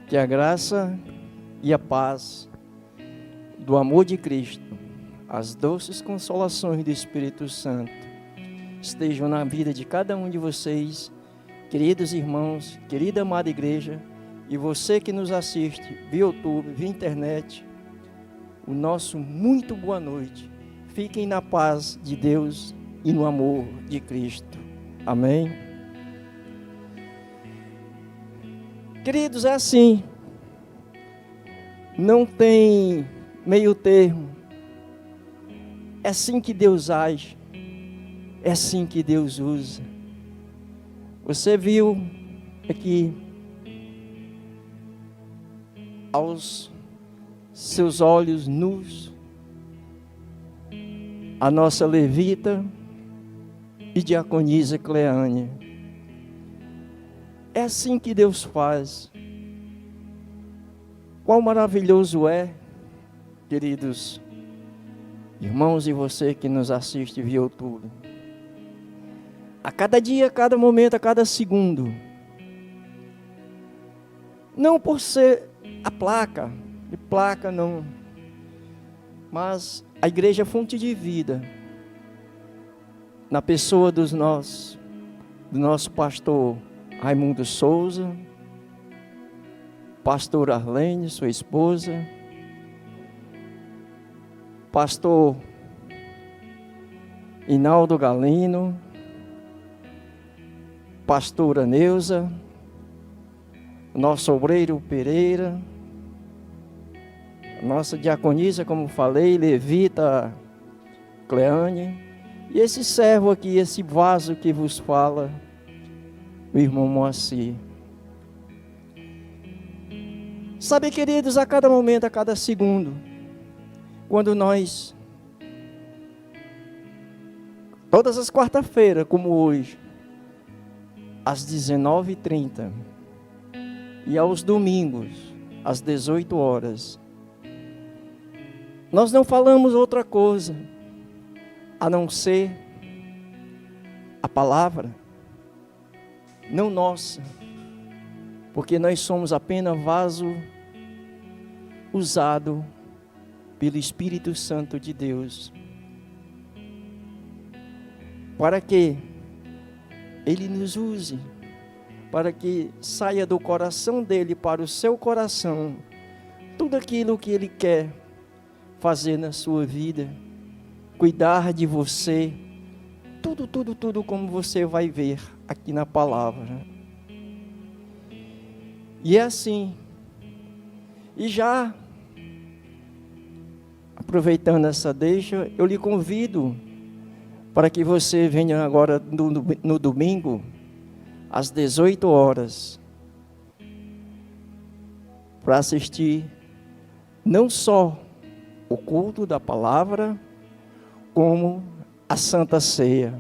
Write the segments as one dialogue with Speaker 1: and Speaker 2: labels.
Speaker 1: Que a graça e a paz do amor de Cristo, as doces consolações do Espírito Santo, estejam na vida de cada um de vocês, queridos irmãos, querida amada igreja, e você que nos assiste via YouTube, via internet, o nosso muito boa noite. Fiquem na paz de Deus e no amor de Cristo. Amém? Queridos, é assim. Não tem meio termo. É assim que Deus age. É assim que Deus usa. Você viu aqui aos seus olhos nus a nossa levita e diaconisa Cleânia. É assim que Deus faz. Quão maravilhoso é, queridos irmãos, e você que nos assiste via YouTube. A cada dia, a cada momento, a cada segundo. Não por ser a placa não, mas a igreja é fonte de vida, na pessoa do nosso pastor Raimundo Souza, pastor Arlene, sua esposa, pastor Inaldo Galino, pastora Neuza, nosso obreiro Pereira, nossa diaconisa, como falei, levita Cleane, e esse servo aqui, esse vaso que vos fala, o irmão Moacir. Sabe, queridos, a cada momento, a cada segundo, quando nós, todas as quarta-feiras, como hoje, às 19h30, e aos domingos, às 18 horas, nós não falamos outra coisa, a não ser a palavra, não nossa, porque nós somos apenas vaso usado pelo Espírito Santo de Deus, para que Ele nos use, para que saia do coração dEle para o seu coração, tudo aquilo que Ele quer fazer na sua vida, cuidar de você, tudo como você vai ver aqui na palavra. E é assim. E já aproveitando essa deixa, eu lhe convido para que você venha agora no domingo, às 18 horas, para assistir não só o culto da palavra, como a Santa Ceia.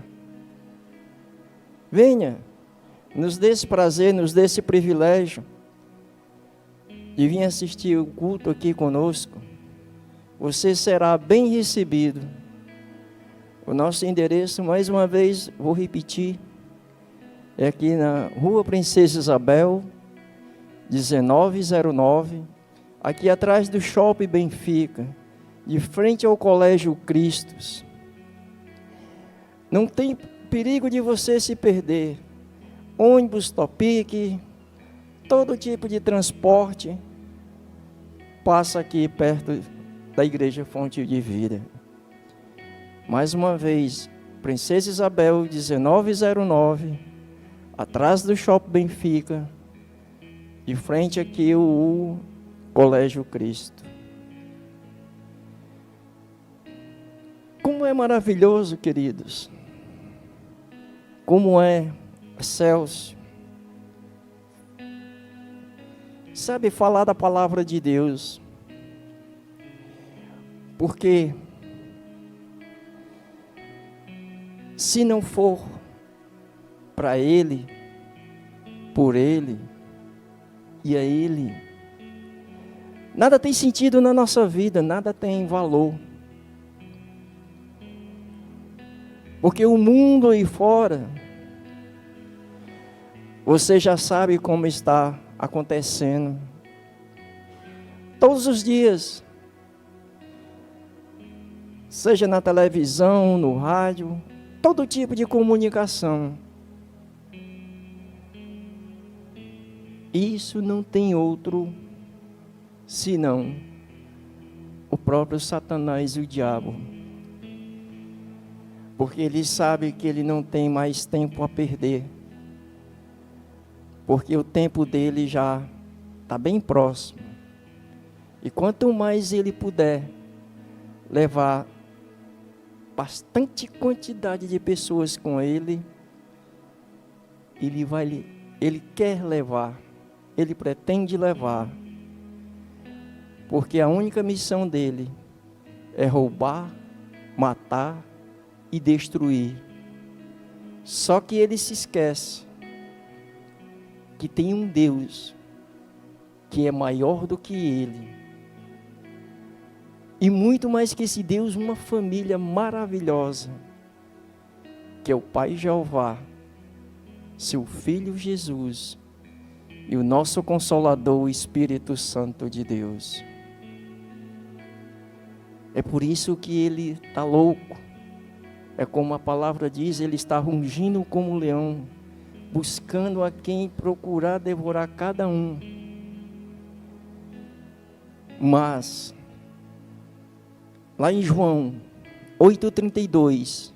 Speaker 1: Venha, nos dê esse prazer, nos dê esse privilégio de vir assistir o culto aqui conosco. Você será bem recebido. O nosso endereço, mais uma vez, vou repetir, é aqui na Rua Princesa Isabel, 1909, aqui atrás do Shopping Benfica, de frente ao Colégio Cristos. Não tem perigo de você se perder. Ônibus, Topic, todo tipo de transporte passa aqui perto da Igreja Fonte de Vida. Mais uma vez, Princesa Isabel, 1909, atrás do Shopping Benfica, de frente aqui o Colégio Cristo. Como é maravilhoso, queridos. Como é excelso. Sabe, falar da palavra de Deus. Porque se não for para Ele, por Ele e a Ele, nada tem sentido na nossa vida, nada tem valor. Porque o mundo aí fora, você já sabe como está acontecendo. todos os dias, seja na televisão, no rádio, todo tipo de comunicação. Isso não tem outro senão o próprio Satanás e o diabo. Porque ele sabe que ele não tem mais tempo a perder. Porque o tempo dele já está bem próximo. E quanto mais ele puder levar bastante quantidade de pessoas com ele, ele quer levar, ele pretende levar. Porque a única missão dele é roubar, matar e destruir. Só que ele se esquece que tem um Deus que é maior do que ele. E muito mais que esse Deus, uma família maravilhosa, que é o Pai Jeová, seu Filho Jesus e o nosso Consolador, o Espírito Santo de Deus. É por isso que ele está louco. É como a palavra diz, ele está rugindo como um leão, buscando a quem procurar devorar cada um. Mas, lá em João 8,32,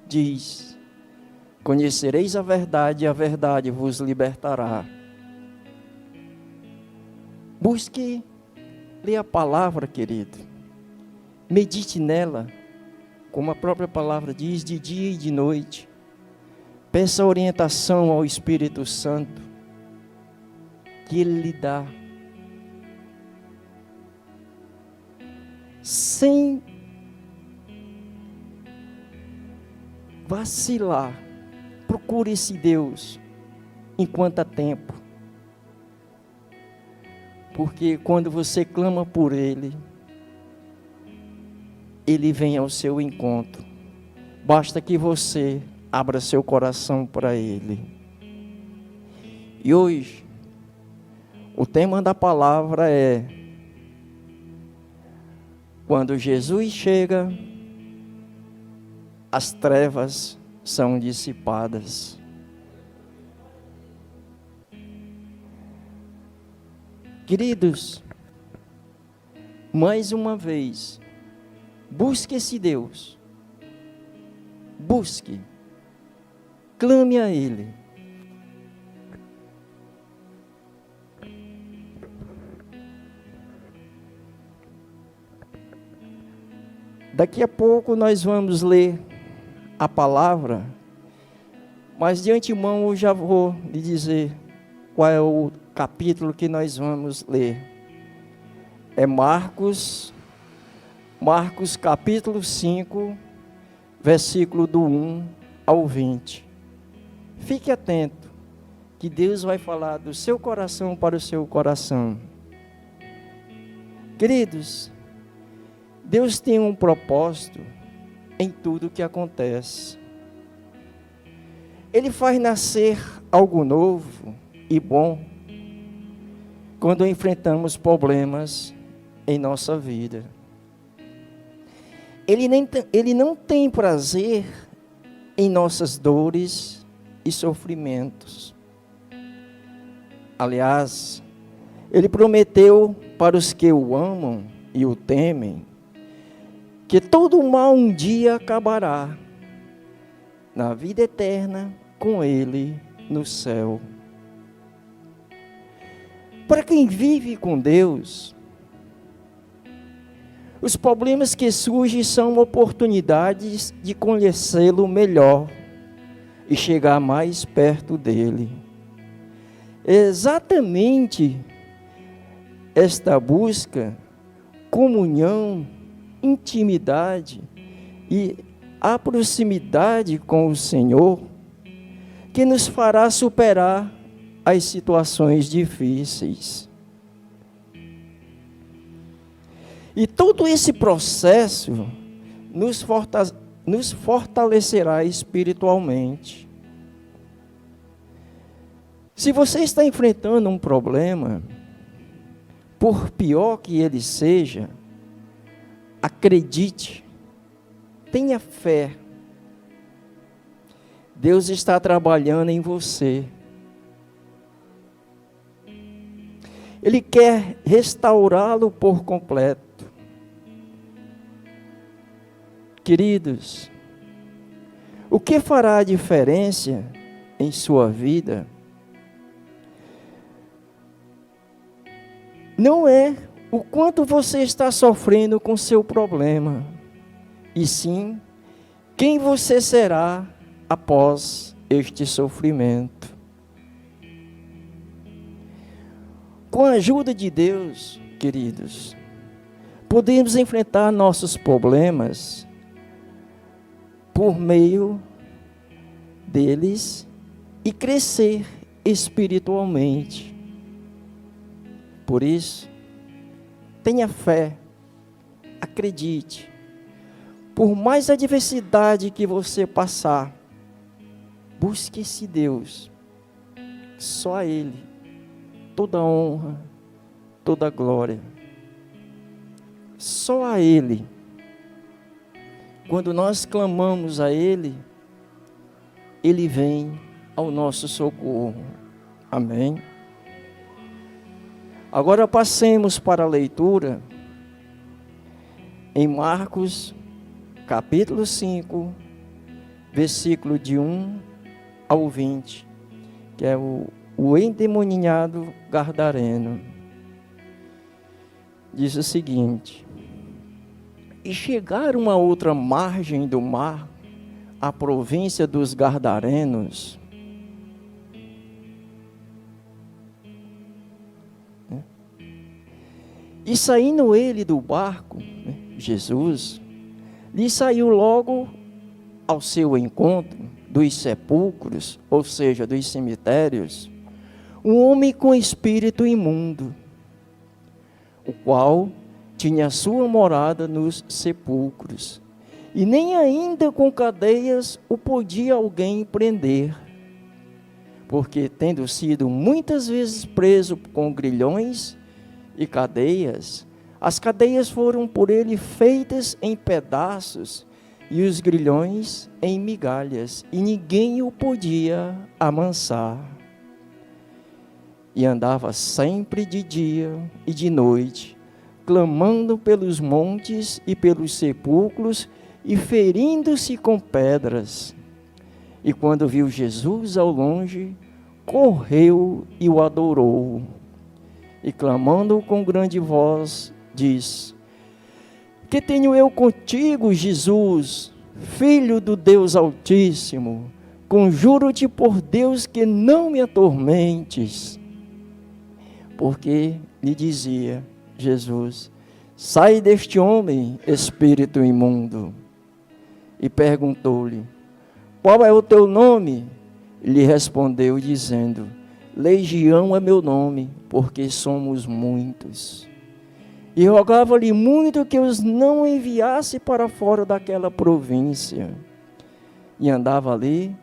Speaker 1: diz: conhecereis a verdade vos libertará. Busque ler a palavra, querido. Medite nela, como a própria palavra diz, de dia e de noite. Peça orientação ao Espírito Santo, que Ele lhe dá. Sem vacilar, procure esse Deus enquanto há tempo. Porque quando você clama por Ele, Ele vem ao seu encontro. Basta que você abra seu coração para Ele. E hoje, o tema da palavra é: quando Jesus chega, as trevas são dissipadas. Queridos, mais uma vez, busque esse Deus. Busque. Clame a Ele. Daqui a pouco nós vamos ler a palavra, mas de antemão eu já vou lhe dizer qual é o capítulo que nós vamos ler. É Marcos capítulo 5, versículo do 1 ao 20. Fique atento, que Deus vai falar do seu coração para o seu coração. Queridos, Deus tem um propósito em tudo que acontece. Ele faz nascer algo novo e bom quando enfrentamos problemas em nossa vida. Ele não tem prazer em nossas dores e sofrimentos. Aliás, Ele prometeu para os que o amam e o temem, que todo mal um dia acabará, na vida eterna com Ele no céu. Para quem vive com Deus, os problemas que surgem são oportunidades de conhecê-lo melhor e chegar mais perto dele. Exatamente esta busca, comunhão, intimidade e a proximidade com o Senhor, que nos fará superar as situações difíceis. E todo esse processo nos fortalecerá espiritualmente. Se você está enfrentando um problema, por pior que ele seja, acredite, tenha fé. Deus está trabalhando em você. Ele quer restaurá-lo por completo. Queridos, o que fará a diferença em sua vida não é o quanto você está sofrendo com seu problema, e sim quem você será após este sofrimento. Com a ajuda de Deus, queridos, podemos enfrentar nossos problemas por meio deles e crescer espiritualmente. Por isso, tenha fé, acredite. Por mais adversidade que você passar, busque esse Deus, só a Ele, toda honra, toda glória, só a Ele. Quando nós clamamos a Ele, Ele vem ao nosso socorro. Amém? Agora passemos para a leitura em Marcos, capítulo 5, versículo de 1 ao 20, que é o endemoniado gadareno. Diz o seguinte: e chegaram a outra margem do mar, a província dos Gadarenos. E saindo ele do barco, Jesus, lhe saiu logo ao seu encontro dos sepulcros, ou seja, dos cemitérios, um homem com espírito imundo, o qual tinha sua morada nos sepulcros, e nem ainda com cadeias o podia alguém prender, porque tendo sido muitas vezes preso com grilhões e cadeias, as cadeias foram por ele feitas em pedaços, e os grilhões em migalhas, e ninguém o podia amansar. E andava sempre de dia e de noite, clamando pelos montes e pelos sepulcros, e ferindo-se com pedras. E quando viu Jesus ao longe, correu e o adorou. E clamando com grande voz, diz: que tenho eu contigo, Jesus, Filho do Deus Altíssimo? Conjuro-te por Deus que não me atormentes. Porque lhe dizia Jesus: sai deste homem, espírito imundo. E perguntou-lhe: qual é o teu nome? Lhe respondeu dizendo: Legião é meu nome, porque somos muitos. E rogava-lhe muito que os não enviasse para fora daquela província. E andava ali,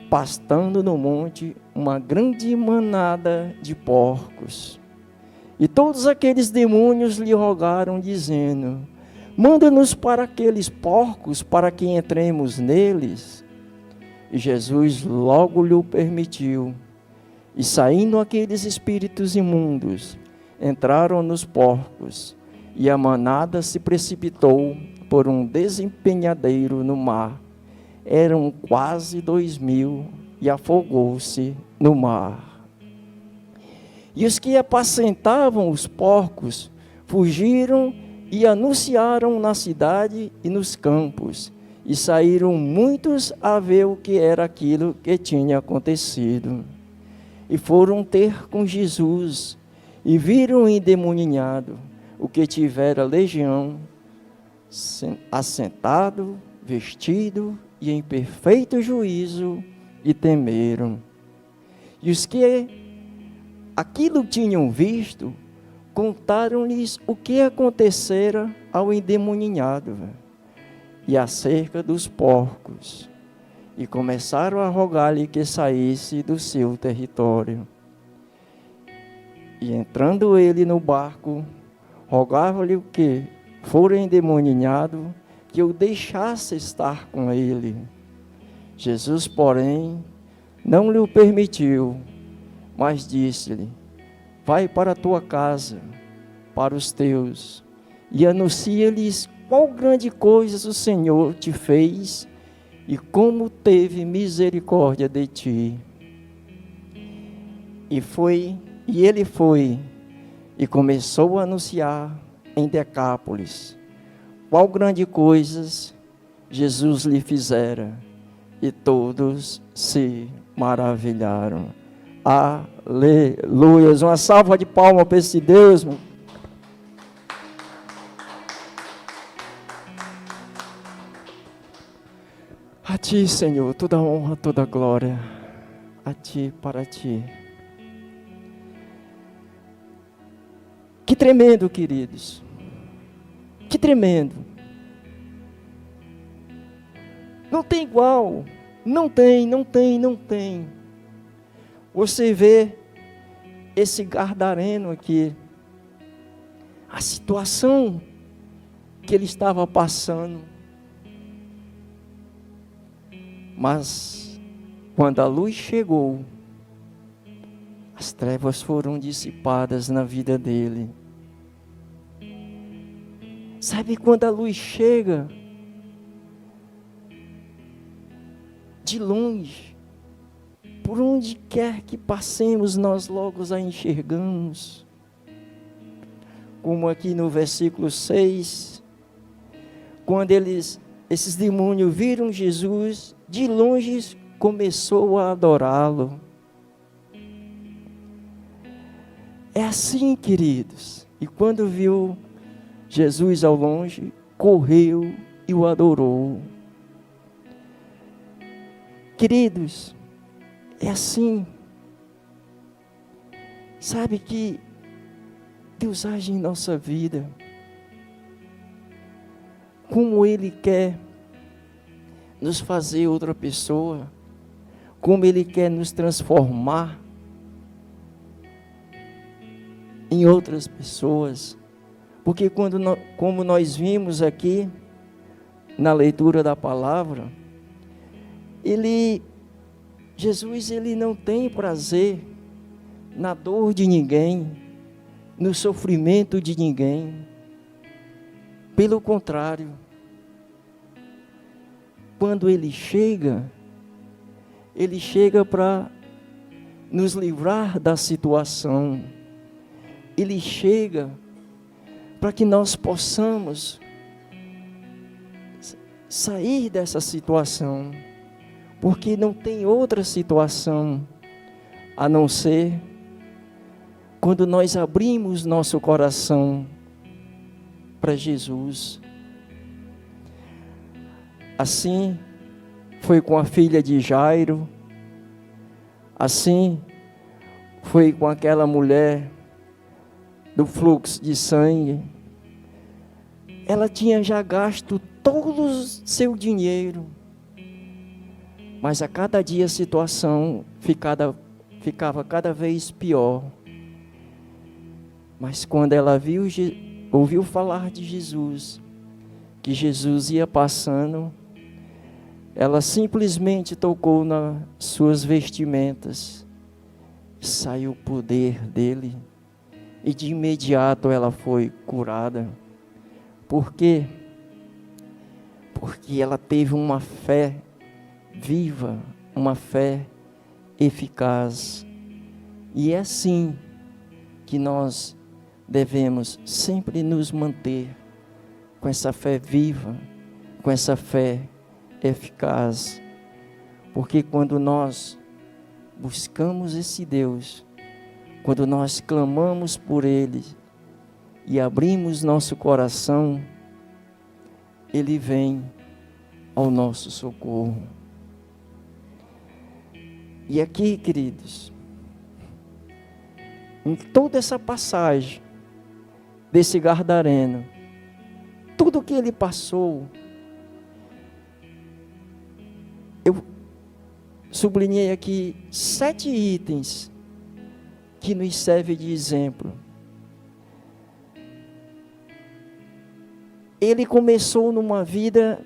Speaker 1: pastando no monte, uma grande manada de porcos. E todos aqueles demônios lhe rogaram, dizendo: manda-nos para aqueles porcos, para que entremos neles. E Jesus logo lhe permitiu. E saindo aqueles espíritos imundos, entraram nos porcos, e a manada se precipitou por um desempenhadeiro no mar. Eram quase 2.000, e afogou-se no mar. E os que apacentavam os porcos fugiram e anunciaram na cidade e nos campos, e saíram muitos a ver o que era aquilo que tinha acontecido. E foram ter com Jesus, e viram o endemoniado, o que tivera legião, assentado, vestido e em perfeito juízo, e temeram. E os que aquilo tinham visto, contaram-lhes o que acontecera ao endemoniado, e acerca dos porcos, e começaram a rogar-lhe que saísse do seu território. E entrando ele no barco, rogava-lhe o que? Fora endemoniado, que o deixasse estar com ele. Jesus, porém, não lhe o permitiu, mas disse-lhe: vai para a tua casa, para os teus, e anuncia-lhes qual grande coisa o Senhor te fez e como teve misericórdia de ti. E ele foi e começou a anunciar em Decápolis qual grande coisas Jesus lhe fizera, e todos se maravilharam. Aleluia! Uma salva de palmas para esse Deus, meu. A ti, Senhor, toda honra, toda glória, a ti, para ti. Que tremendo, queridos, que tremendo. Não tem igual, não tem. Você vê esse gadareno aqui, a situação que ele estava passando. Mas, quando a luz chegou, as trevas foram dissipadas na vida dele. Sabe quando a luz chega? De longe, por onde quer que passemos, nós logo a enxergamos. Como aqui no versículo 6, quando esses demônios viram Jesus, de longe começou a adorá-lo. É assim, queridos. E quando viu Jesus ao longe, correu e o adorou. Queridos, é assim. Sabe que Deus age em nossa vida como Ele quer nos fazer outra pessoa, como Ele quer nos transformar em outras pessoas. Porque como nós vimos aqui na leitura da palavra, Jesus ele não tem prazer na dor de ninguém, no sofrimento de ninguém. Pelo contrário, quando Ele chega para nos livrar da situação. Ele chega para que nós possamos sair dessa situação, porque não tem outra situação a não ser quando nós abrimos nosso coração para Jesus. Assim foi com a filha de Jairo, assim foi com aquela mulher do fluxo de sangue. Ela tinha já gasto todo o seu dinheiro, mas a cada dia a situação ficava cada vez pior. Mas quando ela ouviu falar de Jesus, que Jesus ia passando, ela simplesmente tocou nas suas vestimentas, saiu o poder dele, e de imediato ela foi curada. Por quê? Porque ela teve uma fé viva, uma fé eficaz. E é assim que nós devemos sempre nos manter, com essa fé viva, com essa fé eficaz. Porque quando nós buscamos esse Deus, quando nós clamamos por Ele e abrimos nosso coração, Ele vem ao nosso socorro. E aqui, queridos, em toda essa passagem desse gadareno, tudo que ele passou, eu sublinhei aqui 7 itens que nos serve de exemplo. Ele começou numa vida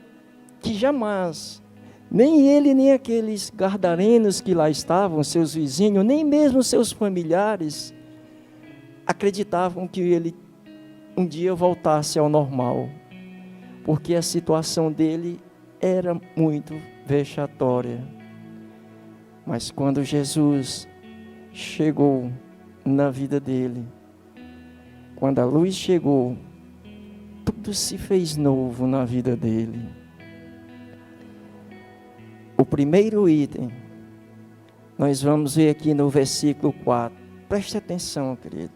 Speaker 1: que jamais, nem ele, nem aqueles gardarenos que lá estavam, seus vizinhos, nem mesmo seus familiares, acreditavam que ele um dia voltasse ao normal, porque a situação dele era muito vexatória. Mas quando Jesus chegou na vida dele, quando a luz chegou, tudo se fez novo na vida dele. O primeiro item, nós vamos ver aqui no versículo 4. Preste atenção, querido.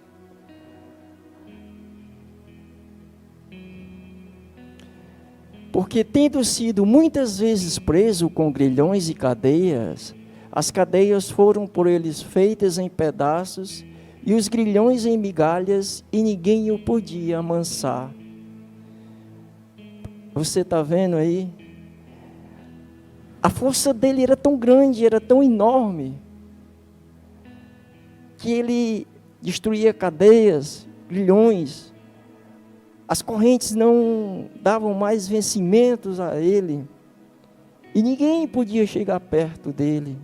Speaker 1: Porque tendo sido muitas vezes preso com grilhões e cadeias, as cadeias foram por eles feitas em pedaços, e os grilhões em migalhas, e ninguém o podia amansar. Você está vendo aí? A força dele era tão grande, era tão enorme, que ele destruía cadeias, grilhões. As correntes não davam mais vencimentos a ele. E ninguém podia chegar perto dele,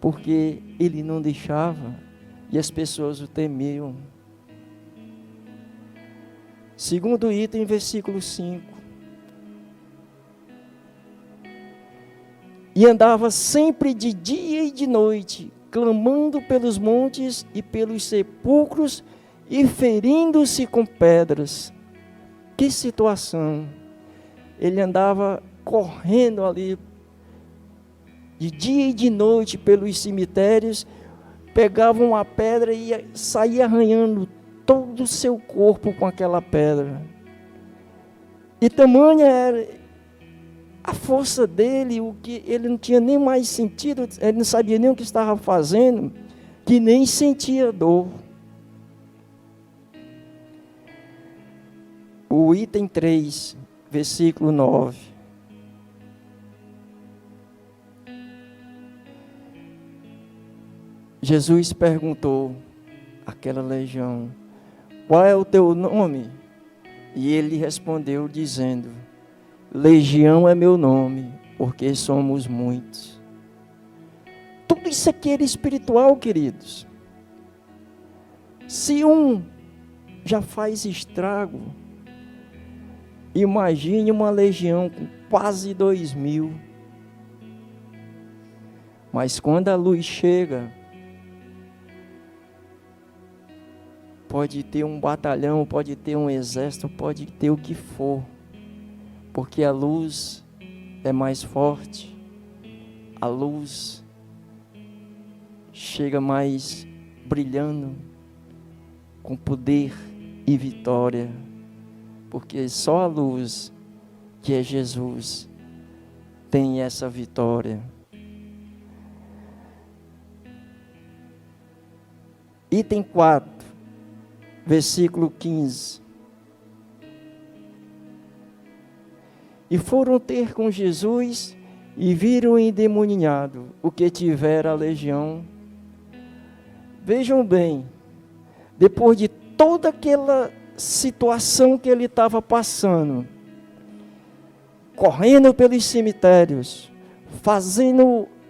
Speaker 1: porque ele não deixava, e as pessoas o temiam. Segundo item, versículo 5. E andava sempre de dia e de noite, clamando pelos montes e pelos sepulcros, e ferindo-se com pedras. Que situação! Ele andava correndo ali, de dia e de noite, pelos cemitérios, pegava uma pedra e saía arranhando todo o seu corpo com aquela pedra. E tamanha era a força dele, o que ele não tinha nem mais sentido, ele não sabia nem o que estava fazendo, que nem sentia dor. O item 3, versículo 9. Jesus perguntou àquela legião: qual é o teu nome? E ele respondeu dizendo: Legião é meu nome, porque somos muitos. Tudo isso aqui era espiritual, queridos. Se um já faz estrago, imagine uma legião com quase 2.000. Mas quando a luz chega, pode ter um batalhão, pode ter um exército, pode ter o que for, porque a luz é mais forte, a luz chega mais brilhando, com poder e vitória, porque só a luz, que é Jesus, tem essa vitória. Item 4, versículo 15. E foram ter com Jesus e viram endemoniado o que tivera a legião. Vejam bem, depois de toda aquela situação que ele estava passando, correndo pelos cemitérios,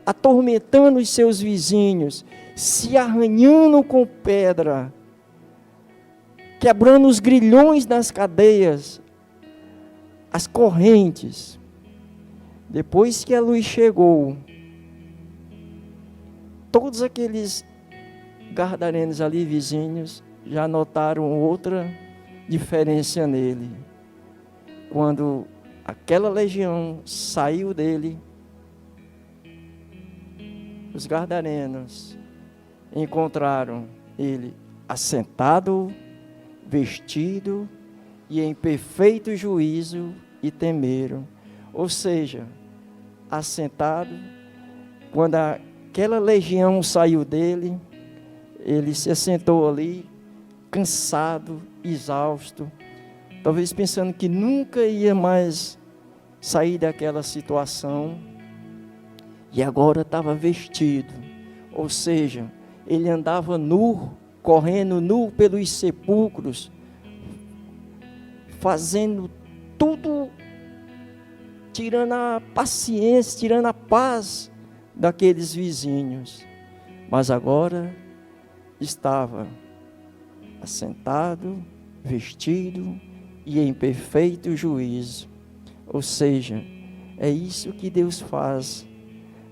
Speaker 1: atormentando os seus vizinhos, se arranhando com pedra, quebrando os grilhões das cadeias, as correntes. Depois que a luz chegou, todos aqueles gadarenos ali vizinhos já notaram outra diferença nele. Quando aquela legião saiu dele, os gadarenos encontraram ele assentado, vestido e em perfeito juízo, e temeram. Ou seja, assentado, quando aquela legião saiu dele, ele se assentou ali, cansado, exausto, talvez pensando que nunca ia mais sair daquela situação, e agora estava vestido, ou seja, ele andava nu, correndo nu pelos sepulcros, fazendo tudo, tirando a paciência, tirando a paz daqueles vizinhos. Mas agora estava assentado, vestido e em perfeito juízo. Ou seja, é isso que Deus faz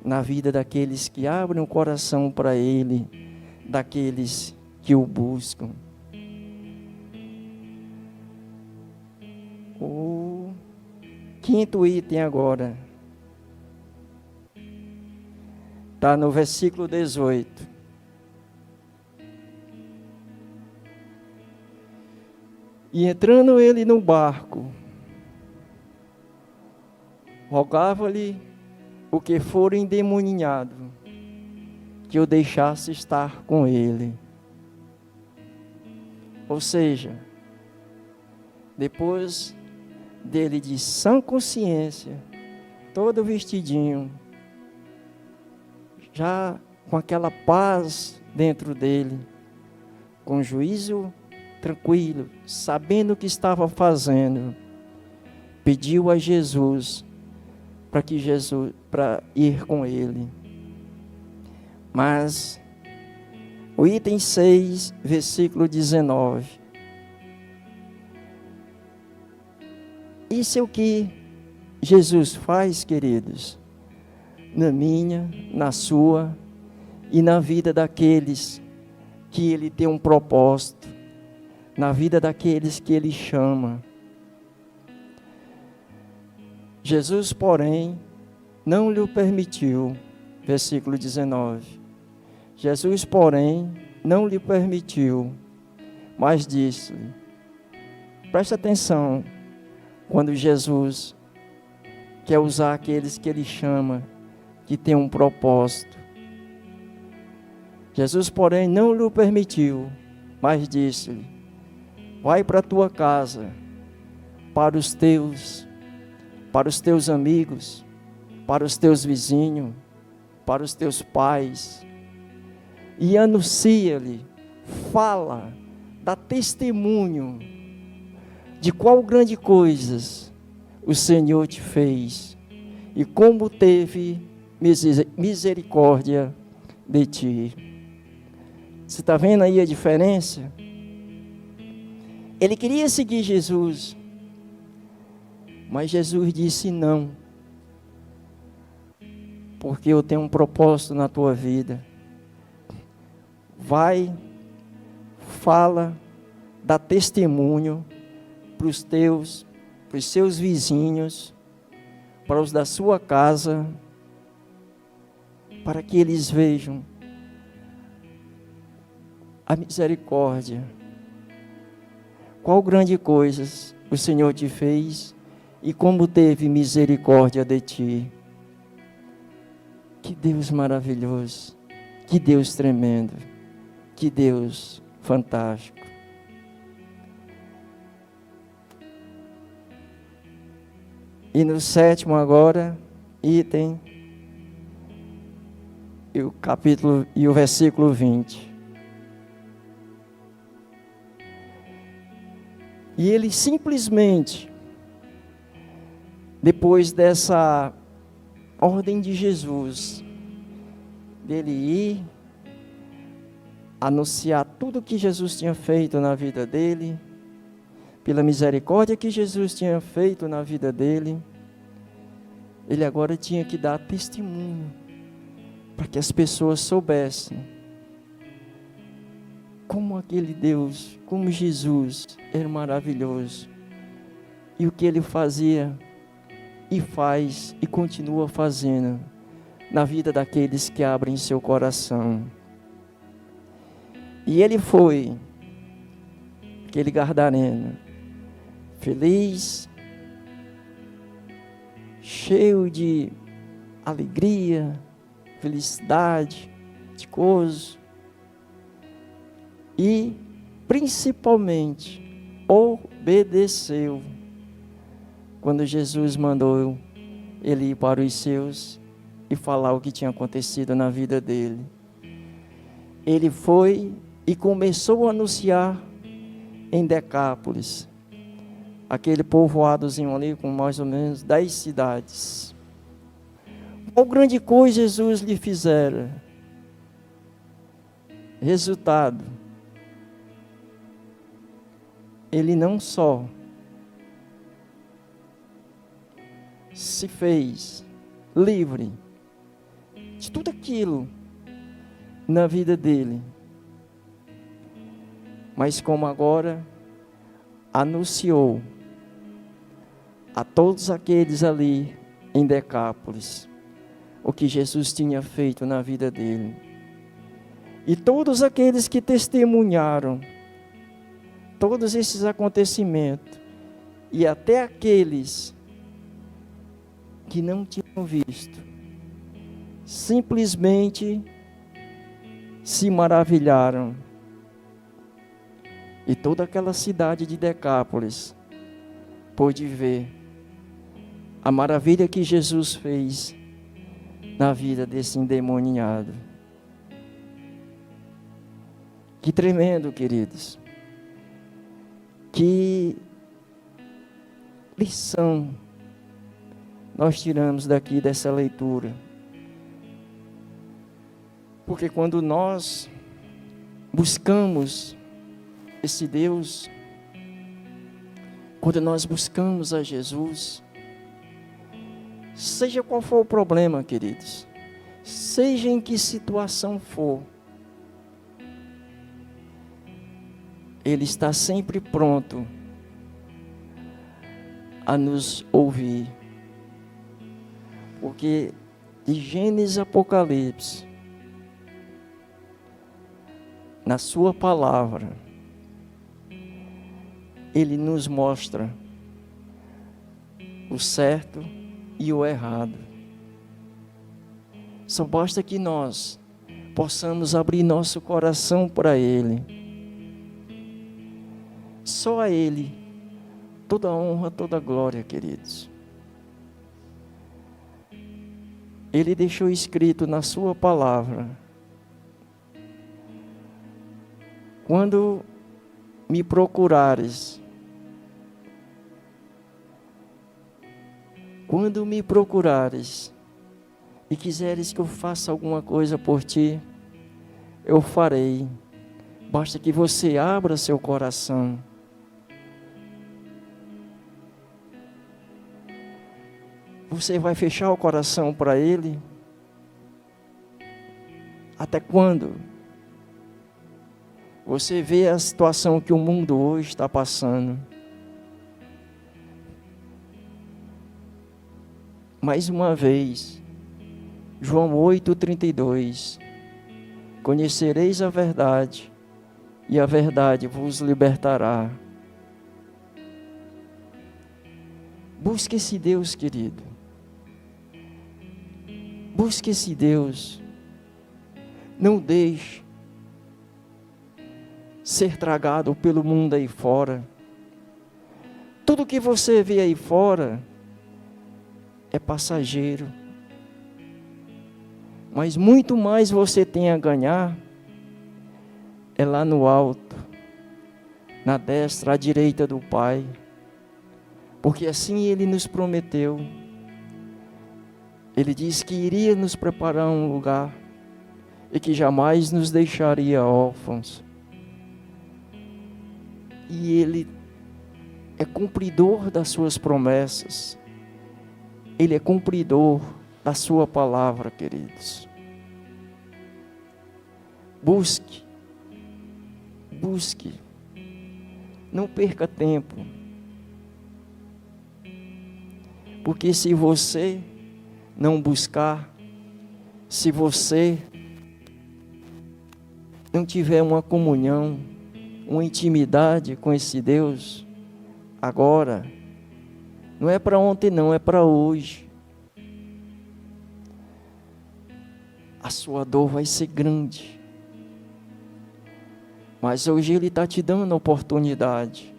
Speaker 1: na vida daqueles que abrem o coração para Ele, daqueles que o buscam. O quinto item agora está no versículo 18. E entrando ele no barco, rogava-lhe o que for endemoniado, que o deixasse estar com ele. Ou seja, depois dele de sã consciência, todo vestidinho, já com aquela paz dentro dele, com juízo tranquilo, sabendo o que estava fazendo, pediu a Jesus para ir com ele. Mas o item 6, versículo 19. Isso é o que Jesus faz, queridos, na minha, na sua e na vida daqueles que Ele tem um propósito, na vida daqueles que Ele chama. Jesus, porém, não lhe permitiu, versículo 19. Jesus, porém, não lhe permitiu, mas disse-lhe, presta atenção, quando Jesus quer usar aqueles que Ele chama, que tem um propósito. Jesus, porém, não lhe permitiu, mas disse-lhe, vai para a tua casa, para os teus amigos, para os teus vizinhos, para os teus pais, e anuncia-lhe, fala, dá testemunho de qual grande coisas o Senhor te fez e como teve misericórdia de ti. Você está vendo aí a diferença? Ele queria seguir Jesus, mas Jesus disse não, porque eu tenho um propósito na tua vida. Vai, fala, dá testemunho para os seus vizinhos, para os da sua casa, para que eles vejam a misericórdia. Qual grande coisas o Senhor te fez e como teve misericórdia de ti. Que Deus maravilhoso, que Deus tremendo, que Deus fantástico. E no sétimo agora, item, e o capítulo e o versículo 20. E ele simplesmente, depois dessa ordem de Jesus, dele ir, anunciar tudo que Jesus tinha feito na vida dele, pela misericórdia que Jesus tinha feito na vida dele, ele agora tinha que dar testemunho, para que as pessoas soubessem como aquele Deus, como Jesus era maravilhoso, e o que ele fazia, e faz, e continua fazendo, na vida daqueles que abrem seu coração. E ele foi, aquele gadareno, feliz, cheio de alegria, felicidade, de gozo, e principalmente obedeceu quando Jesus mandou ele ir para os seus e falar o que tinha acontecido na vida dele. ele foi e começou a anunciar em Decápolis, aquele povoadozinho ali com mais ou menos 10 cidades. Qual grande coisa Jesus lhe fizera? Resultado, ele não só se fez livre de tudo aquilo na vida dele, mas como agora anunciou a todos aqueles ali em Decápolis o que Jesus tinha feito na vida dele. E todos aqueles que testemunharam todos esses acontecimentos, e até aqueles que não tinham visto, simplesmente se maravilharam. E toda aquela cidade de Decápolis pôde ver a maravilha que Jesus fez na vida desse endemoniado. Que tremendo, queridos. Que lição nós tiramos daqui dessa leitura. Porque quando nós buscamos esse Deus, quando nós buscamos a Jesus, seja qual for o problema, queridos, seja em que situação for, Ele está sempre pronto a nos ouvir. Porque de Gênesis a Apocalipse, na sua palavra, Ele nos mostra o certo e o errado. Só basta que nós possamos abrir nosso coração para Ele. Só a Ele toda a honra, toda a glória, queridos. Ele deixou escrito na sua palavra: quando me procurares, e quiseres que eu faça alguma coisa por ti, eu farei. Basta que você abra seu coração. Você vai fechar o coração para Ele? Até quando? Você vê a situação que o mundo hoje está passando. Mais uma vez, João 8:32. Conhecereis a verdade, e a verdade vos libertará. Busque esse Deus, querido. Busque esse Deus. Não deixe ser tragado pelo mundo aí fora. Tudo que você vê aí fora é passageiro. Mas muito mais você tem a ganhar é lá no alto, na destra, à direita do Pai. Porque assim Ele nos prometeu. Ele disse que iria nos preparar um lugar e que jamais nos deixaria órfãos. E Ele é cumpridor das suas promessas. Ele é cumpridor da sua palavra, queridos. Busque. Não perca tempo. Porque se você não buscar, se você não tiver uma comunhão, uma intimidade com esse Deus, agora, não é para ontem não, é para hoje. A sua dor vai ser grande. Mas hoje Ele está te dando a oportunidade.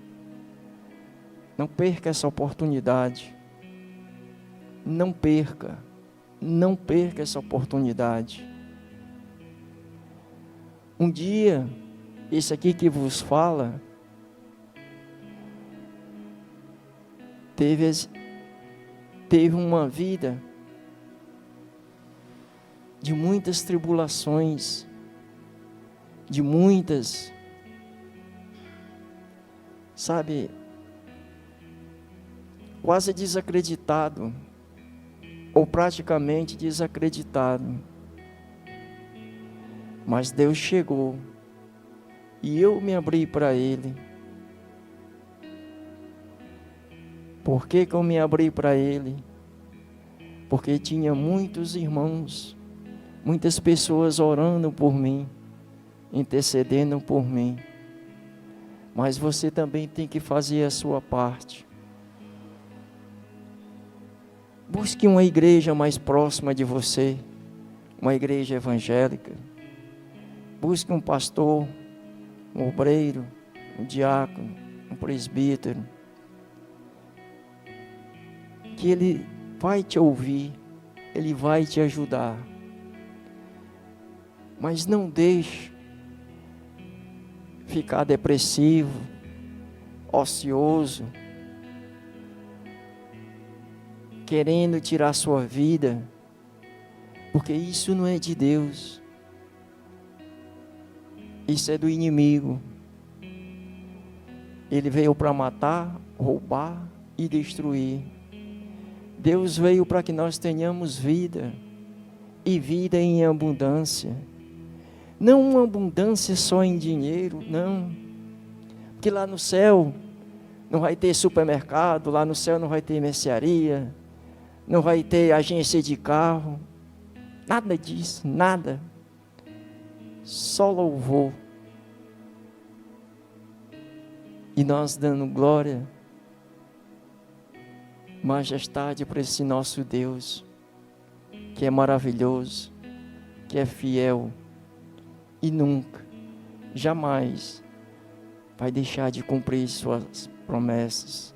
Speaker 1: Não perca essa oportunidade. Não perca essa oportunidade. Um dia, esse aqui que vos fala, teve uma vida de muitas tribulações, de muitas, sabe, quase desacreditado, ou praticamente desacreditado. Mas Deus chegou, e eu me abri para Ele. Por que que eu me abri para Ele? Porque tinha muitos irmãos, muitas pessoas orando por mim, intercedendo por mim. Mas você também tem que fazer a sua parte. Busque uma igreja mais próxima de você, uma igreja evangélica. Busque um pastor, um obreiro, um diácono, um presbítero, que ele vai te ouvir, ele vai te ajudar. Mas não deixe ficar depressivo, ocioso, querendo tirar sua vida, porque isso não é de Deus. Isso é do inimigo. Ele veio para matar, roubar e destruir. Deus veio para que nós tenhamos vida, e vida em abundância. Não uma abundância só em dinheiro, não. Porque lá no céu não vai ter supermercado, lá no céu não vai ter mercearia, não vai ter agência de carro, nada disso, nada. Só louvor. E nós dando glória, majestade para esse nosso Deus, que é maravilhoso, que é fiel, e nunca, jamais vai deixar de cumprir suas promessas.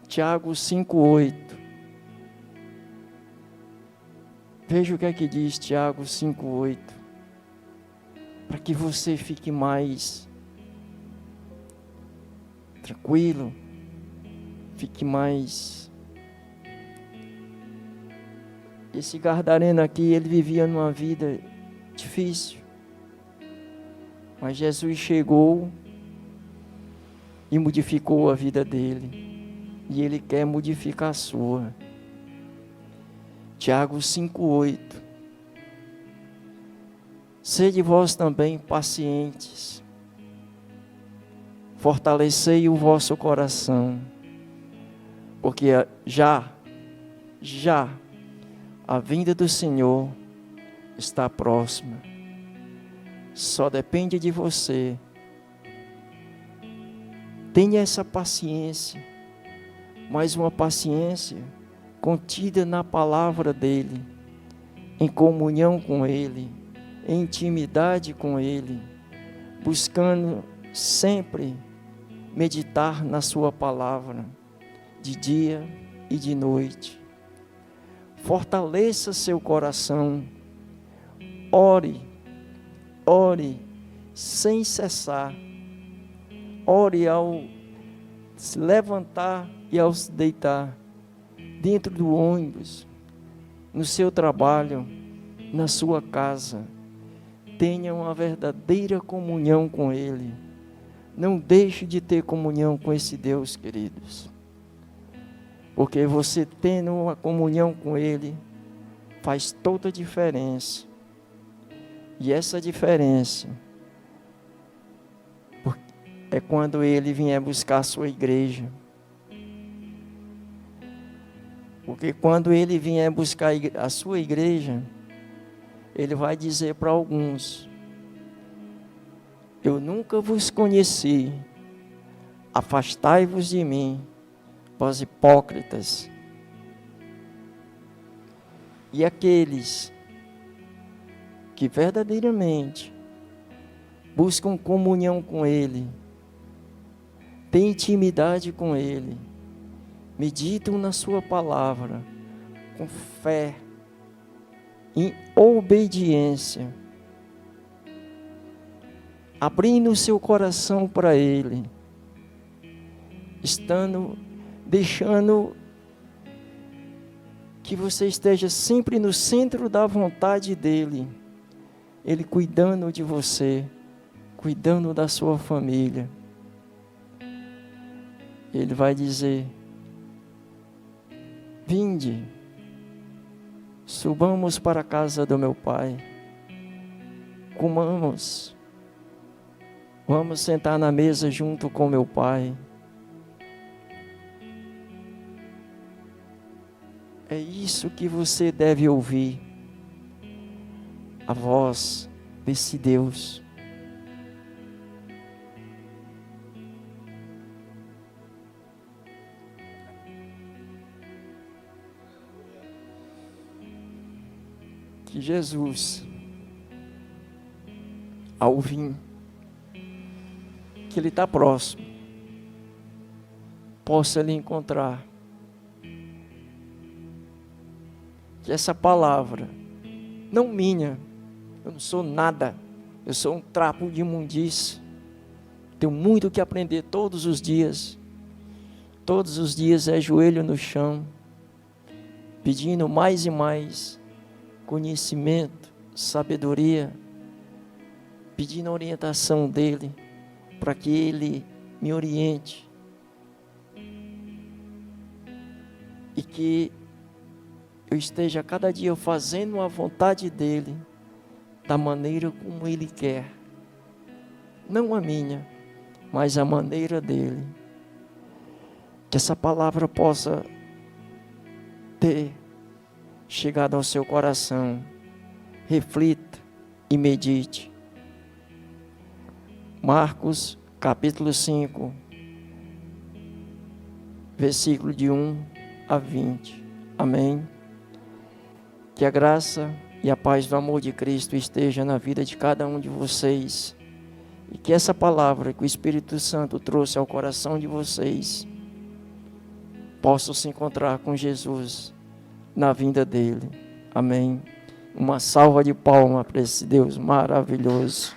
Speaker 1: Tiago 5,8. Veja o que é que diz Tiago 5,8. Para que você fique mais tranquilo, fique mais... Esse Gadareno aqui, ele vivia numa vida difícil, mas Jesus chegou e modificou a vida dele, e Ele quer modificar a sua. Tiago 5,8. Sede vós também pacientes, fortalecei o vosso coração, porque já a vinda do Senhor está próxima. Só depende de você. Tenha essa paciência, mas uma paciência contida na palavra dEle, em comunhão com Ele, em intimidade com Ele, buscando sempre meditar na sua palavra, de dia e de noite. Fortaleça seu coração, ore sem cessar, ore ao se levantar e ao se deitar, dentro do ônibus, no seu trabalho, na sua casa. Tenha uma verdadeira comunhão com Ele. Não deixe de ter comunhão com esse Deus, queridos. Porque você tendo uma comunhão com Ele, faz toda a diferença. E essa diferença é quando Ele vier buscar a sua igreja. Porque quando Ele vier buscar a sua igreja, Ele vai dizer para alguns: eu nunca vos conheci, afastai-vos de mim, vós hipócritas. E aqueles que verdadeiramente buscam comunhão com Ele, têm intimidade com Ele, meditam na sua palavra, com fé, em obediência, abrindo o seu coração para Ele, deixando que você esteja sempre no centro da vontade dEle, Ele cuidando de você, cuidando da sua família. Ele vai dizer: vinde, subamos para a casa do meu Pai, comamos, vamos sentar na mesa junto com meu Pai. É isso que você deve ouvir, a voz desse Deus. Que Jesus, ao vir, que Ele está próximo, possa lhe encontrar. Que essa palavra, não minha, eu não sou nada, eu sou um trapo de imundície, tenho muito que aprender todos os dias é joelho no chão, pedindo mais e mais conhecimento, sabedoria, pedindo a orientação dEle, para que Ele me oriente, e que eu esteja cada dia fazendo a vontade dEle, da maneira como Ele quer, não a minha, mas a maneira dEle. Que essa palavra possa ter chegado ao seu coração. Reflita e medite. Marcos capítulo 5, versículo de 1 a 20. Amém. Que a graça e a paz do amor de Cristo esteja na vida de cada um de vocês. E que essa palavra que o Espírito Santo trouxe ao coração de vocês possam se encontrar com Jesus na vinda dEle. Amém. Uma salva de palmas para esse Deus maravilhoso.